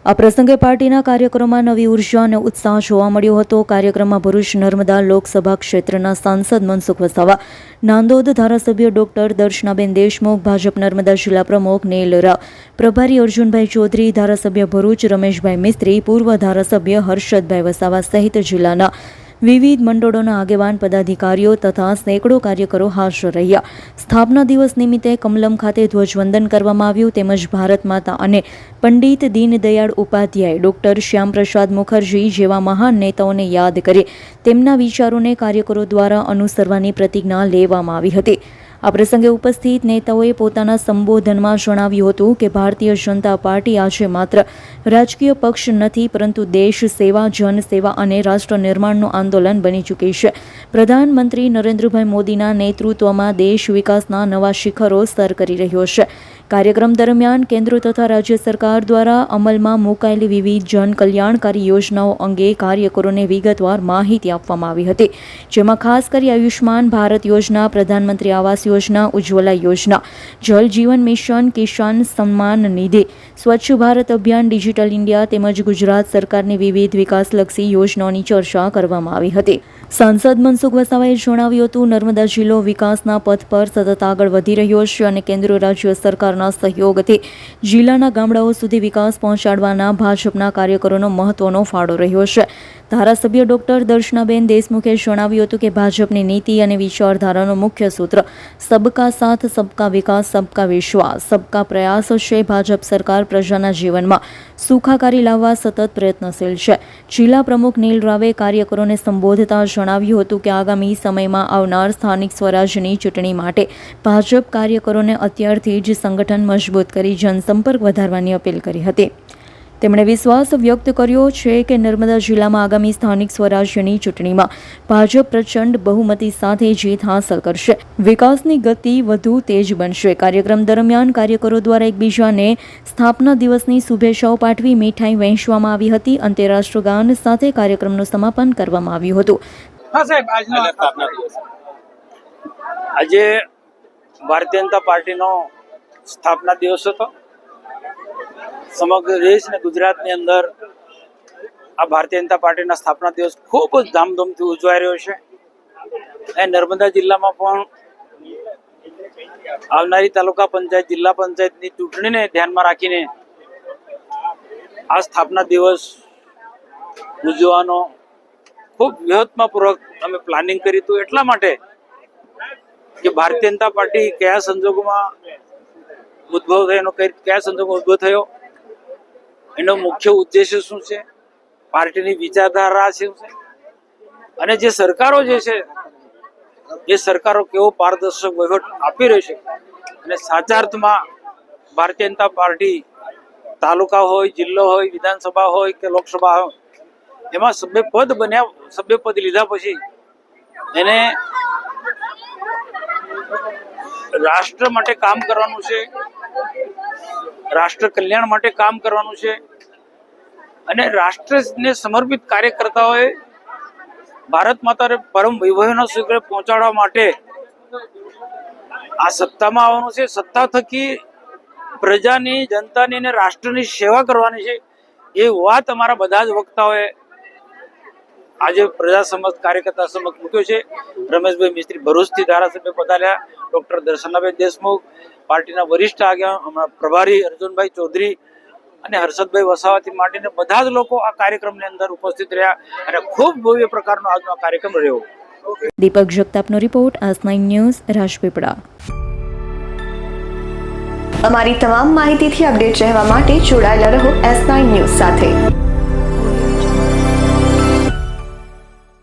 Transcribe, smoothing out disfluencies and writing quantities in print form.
આ પ્રસંગે પાર્ટીના કાર્યક્રમમાં નવી ઉર્જા અને ઉત્સાહ જોવા મળ્યો હતો। કાર્યક્રમમાં ભરૂચ નર્મદા લોકસભા ક્ષેત્રના સાંસદ મનસુખ વસાવા, નાંદોદ ધારાસભ્ય ડોક્ટર દર્શનાબેન દેશમુખ, ભાજપ નર્મદા જિલ્લા પ્રમુખ નીલ રાવ, પ્રભારી અર્જુનભાઈ ચૌધરી, ધારાસભ્ય ભરૂચ રમેશભાઈ મિસ્ત્રી, પૂર્વ ધારાસભ્ય હર્ષદભાઈ વસાવા સહિત જિલ્લાના વિવિધ મંડળોના આગેવાન પદાધિકારીઓ તથા સેંકડો કાર્યકરો હાજર રહ્યા। સ્થાપના દિવસ નિમિત્તે કમલમ ખાતે ધ્વજવંદન કરવામાં આવ્યું તેમજ ભારત માતા અને પંડિત દીનદયાળ ઉપાધ્યાય, ડોક્ટર શ્યામપ્રસાદ મુખર્જી જેવા મહાન નેતાઓને યાદ કરી તેમના વિચારોને કાર્યકરો દ્વારા અનુસરવાની પ્રતિજ્ઞા લેવામાં આવી હતી। આ પ્રસંગે ઉપસ્થિત નેતાઓએ પોતાના સંબોધનમાં જણાવ્યું હતું કે ભારતીય જનતા પાર્ટી આજે માત્ર રાજકીય પક્ષ નથી પરંતુ દેશ સેવા, જન સેવા અને રાષ્ટ્ર નિર્માણનું આંદોલન બની ચૂકી છે। પ્રધાનમંત્રી નરેન્દ્રભાઈ મોદીના નેતૃત્વમાં દેશ વિકાસના નવા શિખરો સર કરી રહ્યો છે। કાર્યક્રમ દરમિયાન કેન્દ્ર તથા રાજ્ય સરકાર દ્વારા અમલમાં મુકાયેલી વિવિધ જન કલ્યાણકારી યોજનાઓ અંગે કાર્યકરોને વિગતવાર માહિતી આપવામાં આવી હતી, જેમાં ખાસ કરી આયુષ્માન ભારત યોજના, પ્રધાનમંત્રી આવાસ યોજના, ઉજ્જવલા યોજના, જલ જીવન મિશન, કિસાન સન્માન નિધિ, સ્વચ્છ ભારત અભિયાન, ડિજિટલ ઇન્ડિયા તેમજ ગુજરાત સરકારની વિવિધ વિકાસલક્ષી યોજનાઓની ચર્ચા કરવામાં આવી હતી। સાંસદ મનસુખ વસાવાએ જણાવ્યું હતું, નર્મદા જિલ્લો વિકાસના પથ પર સતત આગળ વધી રહ્યો છે અને કેન્દ્ર રાજ્ય સરકારના સહયોગથી જિલ્લાના ગામડાઓ સુધી વિકાસ પહોંચાડવાના ભાજપના કાર્યકરોનો મહત્વનો ફાળો રહ્યો છે। ધારાસભ્ય ડોક્ટર દર્શનાબેન દેશમુખે જણાવ્યું હતું કે ભાજપની નીતિ અને વિચારધારાનો મુખ્ય સૂત્ર સબકા સાથ, સબકા વિકાસ, સબકા વિશ્વાસ, સબકા પ્રયાસ છે। ભાજપ સરકાર પ્રજાના જીવનમાં સુખાકારી લાવવા સતત પ્રયત્નશીલ છે। જિલ્લા પ્રમુખ નીલ રાવે કાર્યકરોને સંબોધતા જણાવ્યું હતું કે આગામી સમયમાં આવનાર સ્થાનિક સ્વરાજ્યની ચૂંટણી માટે ભાજપ કાર્યકરોને અત્યારથી જ સંગઠન મજબૂત કરી જનસંપર્ક વધારવાની અપીલ કરી હતી। તેમણે વિશ્વાસ વ્યક્ત કર્યો છે કે નર્મદા જિલ્લામાં આગામી સ્થાનિક સ્વરાજ્યની ચૂંટણીમાં ભાજપ પ્રચંડ બહુમતી સાથે જીત હાંસલ કરશે, વિકાસની ગતિ વધુ તેજ બનશે। કાર્યક્રમ દરમિયાન કાર્યકરો દ્વારા એકબીજાને સ્થાપના દિવસની શુભેચ્છાઓ પાઠવી મીઠાઈ વહેંચવામાં આવી હતી। અંતે રાષ્ટ્રગાન સાથે કાર્યક્રમનું સમાપન કરવામાં આવ્યું હતું। આજે ભારતીય જનતા પાર્ટીનો સ્થાપના દિવસ હતો। સમગ્ર દેશ અને ગુજરાતની અંદર આ ભારતીય જનતા પાર્ટીના સ્થાપના દિવસ ખૂબ જ ધામધૂમથી ઉજવાઈ રહ્યો છે। અને નર્મદા જિલ્લામાં પણ આવનારી તાલુકા પંચાયત, જિલ્લા પંચાયતની ચૂંટણીને ધ્યાનમાં રાખીને આ સ્થાપના દિવસ ઉજવવાનો ખૂબ વ્યૂહાત્મકપૂર્વક અમે પ્લાનિંગ કર્યું હતું, એટલા માટે કે ભારતીય જનતા પાર્ટી કયા સંજોગોમાં ઉદ્ભવ થયો, કયા સંજોગોમાં ઉદ્ભવ થયો, એનો મુખ્ય ઉદ્દેશ્ય શું છે, પાર્ટીની વિચારધારા શું છે અને જે સરકારો જે છે એ સરકારો કેવો પારદર્શક વહીવટ આપી રહી છે। અને સાચા અર્થમાં ભારતીય જનતા પાર્ટી તાલુકા હોય, જિલ્લો હોય, વિધાનસભા હોય કે લોકસભા હોય, એમાં સભ્ય પદ લીધા પછી એને રાષ્ટ્ર માટે કામ કરવાનું છે, રાષ્ટ્ર કલ્યાણ માટે કામ કરવાનું છે અને રાષ્ટ્રને સમર્પિત કાર્યકર્તાઓએ ભારત માતાને પરમ વૈભવના શિખરે પહોંચાડવા માટે આ સત્તામાં આવવાનું છે। સત્તા થકી પ્રજાની, જનતાની અને રાષ્ટ્રની સેવા કરવાની છે, એ વાત અમારા બધા જ વક્તાઓએ આજે પ્રજા સમક્ષ, કાર્યકર્તા સમક્ષ મૂક્યો છે। રમેશભાઈ મિસ્ત્રી ભરૂચથી ધારાસભ્ય પધાર્યા, ડોક્ટર દર્શનાબેન દેશમુખ, પાર્ટીના વરિષ્ઠ આગેવાન પ્રભારી અર્જુનભાઈ ચૌધરી અને હર્ષદભાઈ વસાવાથી માંડીને બધા જ લોકો આ કાર્યક્રમની અંદર ઉપસ્થિત રહ્યા અને ખૂબ ભવ્ય પ્રકારનો આજનો આ કાર્યક્રમ રહ્યો। દીપક જગતાપનો રિપોર્ટ, AS9 ન્યૂઝ, રાજપીપળા। અમારી તમામ માહિતીથી અપડેટ રહેવા માટે જોડાયેલા રહો AS9 ન્યૂઝ સાથે।